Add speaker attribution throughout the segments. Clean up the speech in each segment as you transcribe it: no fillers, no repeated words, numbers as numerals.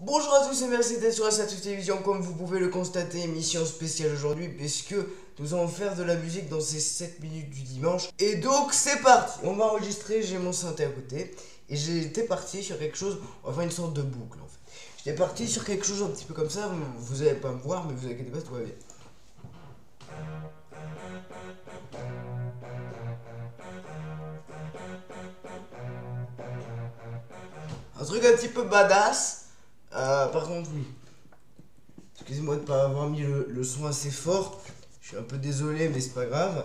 Speaker 1: Bonjour à tous et merci d'être sur cette télévision. Comme vous pouvez le constater, émission spéciale aujourd'hui puisque nous allons faire de la musique dans ces 7 minutes du dimanche. Et donc c'est parti, on va enregistrer, j'ai mon synthé à côté. Et j'étais parti sur quelque chose, on va faire une sorte de boucle en fait. J'étais parti sur quelque chose un petit peu comme ça, vous allez pas me voir mais vous inquiétez pas, tout va bien. Un truc un petit peu badass. Par contre oui, excusez-moi de pas avoir mis le son assez fort. Je suis un peu désolé mais c'est pas grave.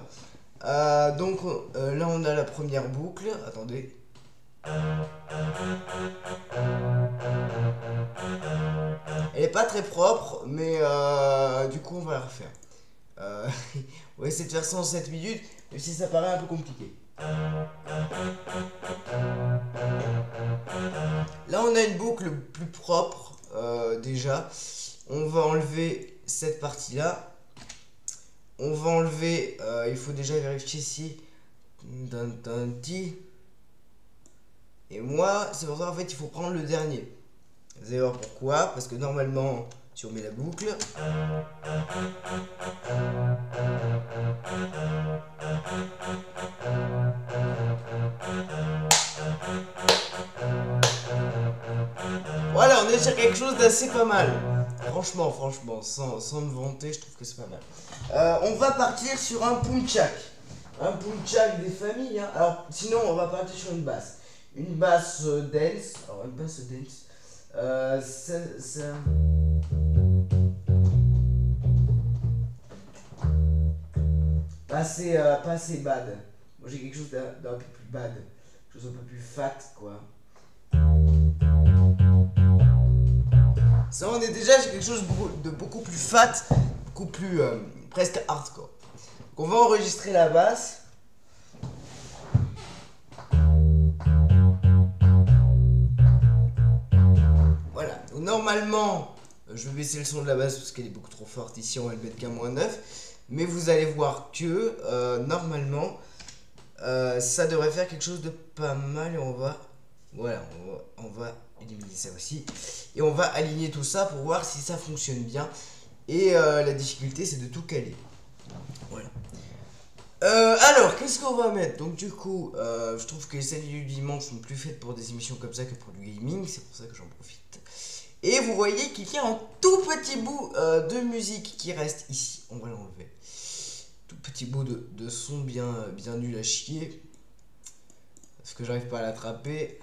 Speaker 1: Donc là on a la première boucle. Attendez. Elle est pas très propre mais du coup on va la refaire. On va essayer de faire ça en 7 minutes même si ça paraît un peu compliqué. Là on a une boucle plus propre déjà. On va enlever cette partie là. On va enlever, il faut déjà vérifier si d'un petit. Et moi, c'est pour ça en fait il faut prendre le dernier. Vous allez voir pourquoi, parce que normalement, si on met la boucle. Voilà, on est sur quelque chose d'assez pas mal. Franchement, sans me vanter, je trouve que c'est pas mal. On va partir sur un punchak. Un punchak des familles. Hein. Alors, sinon, on va partir sur une basse. Une basse dance. Alors, une basse dance. Ça... Pas assez bad. Moi, j'ai quelque chose d'un peu plus bad. Quelque chose un peu plus fat, quoi. Ça, on est déjà sur quelque chose de beaucoup plus fat, beaucoup plus presque hardcore. Donc, on va enregistrer la basse. Voilà. Donc, normalement, je vais baisser le son de la basse parce qu'elle est beaucoup trop forte. Ici, on va le mettre qu'à -9. Mais vous allez voir que normalement, ça devrait faire quelque chose de pas mal. Et on va, voilà, on va éliminer ça aussi. Et on va aligner tout ça pour voir si ça fonctionne bien. Et la difficulté, c'est de tout caler. Voilà. Alors, qu'est-ce qu'on va mettre? Donc du coup, je trouve que les scènes du dimanche sont plus faites pour des émissions comme ça que pour du gaming. C'est pour ça que j'en profite. Et vous voyez qu'il y a un tout petit bout de musique qui reste ici. On va l'enlever. Tout petit bout de son bien nul à chier. Parce que j'arrive pas à l'attraper.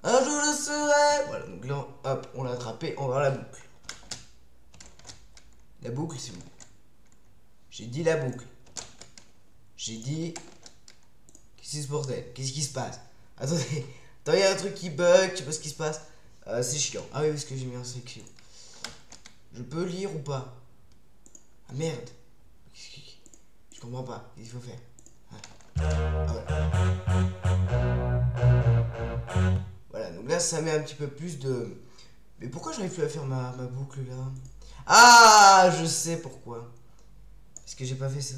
Speaker 1: Un jour je serai. Voilà, donc là, hop, on l'a attrapé. On va voir la boucle. La boucle, c'est où? J'ai dit la boucle. J'ai dit. Qu'est-ce qui se bordel? Qu'est-ce qui se passe? Attendez, il y a un truc qui bug, je sais pas ce qui se passe. C'est chiant. Ah oui, parce que j'ai mis un section. Je peux lire ou pas? Ah merde. Je comprends pas. Qu'est-ce qu'il faut faire? Ah ouais. Voilà, donc là ça met un petit peu plus de. Mais pourquoi j'arrive plus à faire ma boucle là? Ah, je sais pourquoi. Parce que j'ai pas fait ça.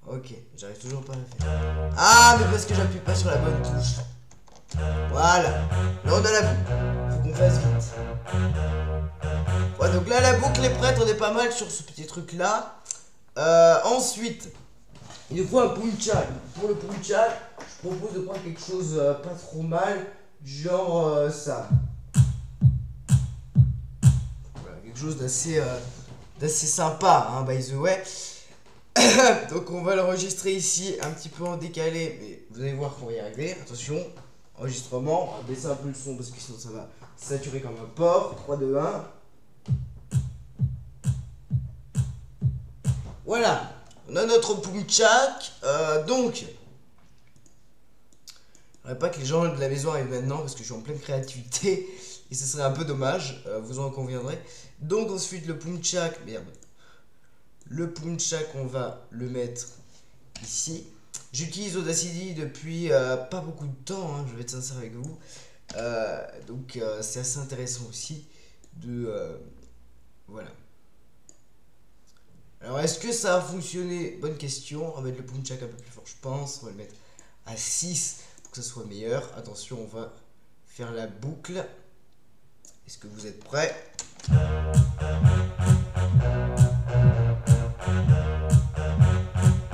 Speaker 1: Ok, j'arrive toujours pas à le faire. Ah, mais parce que j'appuie pas sur la bonne touche. Voilà. Là on a la boucle. Faut qu'on fasse vite. Ouais, donc là la boucle est prête, on est pas mal sur ce petit truc là. Ensuite, il nous faut un punchak. Pour le punchak, je propose de prendre quelque chose pas trop mal, genre ça. Voilà, quelque chose d'assez sympa, hein, by the way. Donc on va l'enregistrer ici un petit peu en décalé, mais vous allez voir qu'on va y arriver. Attention, enregistrement, on va baisser un peu le son parce que sinon ça va saturer comme un porc. 3, 2, 1. Voilà, on a notre punchak. Donc, je voudrais pas que les gens de la maison arrivent maintenant parce que je suis en pleine créativité et ce serait un peu dommage, vous en conviendrez. Donc ensuite le punchak, merde. Le punchak, on va le mettre ici. J'utilise Audacity depuis pas beaucoup de temps, hein, je vais être sincère avec vous. Donc c'est assez intéressant aussi de... voilà. Alors est-ce que ça a fonctionné? Bonne question. On va mettre le punchak un peu plus fort, je pense. On va le mettre à 6 que ça soit meilleur. Attention, on va faire la boucle. Est-ce que vous êtes prêts?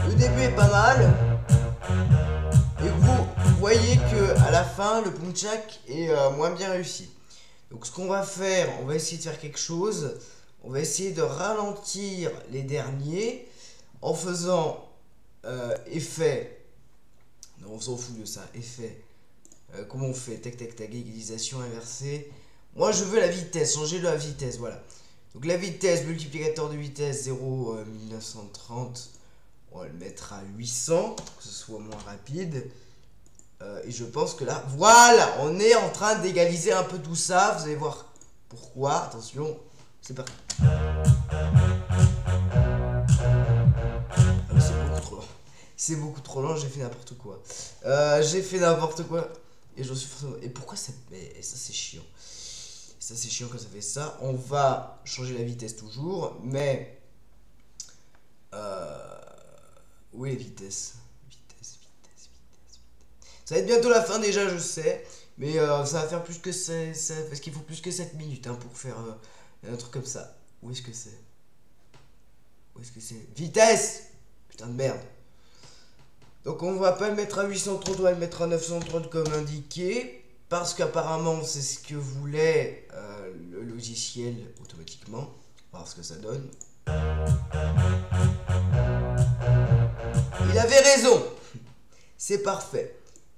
Speaker 1: Le début est pas mal. Et vous voyez que à la fin, le punchak est moins bien réussi. Donc ce qu'on va faire, on va essayer de faire quelque chose. On va essayer de ralentir les derniers en faisant effet. Non, on s'en fout de ça. Effet. Comment on fait? Tac, tac, tac, égalisation inversée. Moi, je veux la vitesse. Changer la vitesse, voilà. Donc la vitesse, multiplicateur de vitesse 0,1930. On va le mettre à 800 pour que ce soit moins rapide. Et je pense que là, voilà, on est en train d'égaliser un peu tout ça. Vous allez voir pourquoi. Attention, c'est parti. C'est beaucoup trop lent. C'est beaucoup trop lent, j'ai fait n'importe quoi. J'ai fait n'importe quoi. Et j'en suis forcément... Et pourquoi ça... Et ça c'est chiant. Ça c'est chiant quand ça fait ça. On va changer la vitesse toujours. Mais... où est la vitesse? Vitesse. Ça va être bientôt la fin déjà, je sais. Mais ça va faire plus que ça. Parce qu'il faut plus que 7 minutes hein, pour faire un truc comme ça. Où est-ce que c'est? Où est-ce que c'est? Vitesse! Putain de merde. Donc on va pas le mettre à 830, on va le mettre à 930 comme indiqué. Parce qu'apparemment c'est ce que voulait le logiciel automatiquement. On va voir ce que ça donne. Il avait raison. C'est parfait.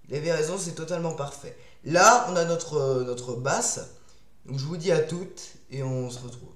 Speaker 1: Il avait raison, c'est totalement parfait. Là, on a notre basse. Donc je vous dis à toutes et on se retrouve.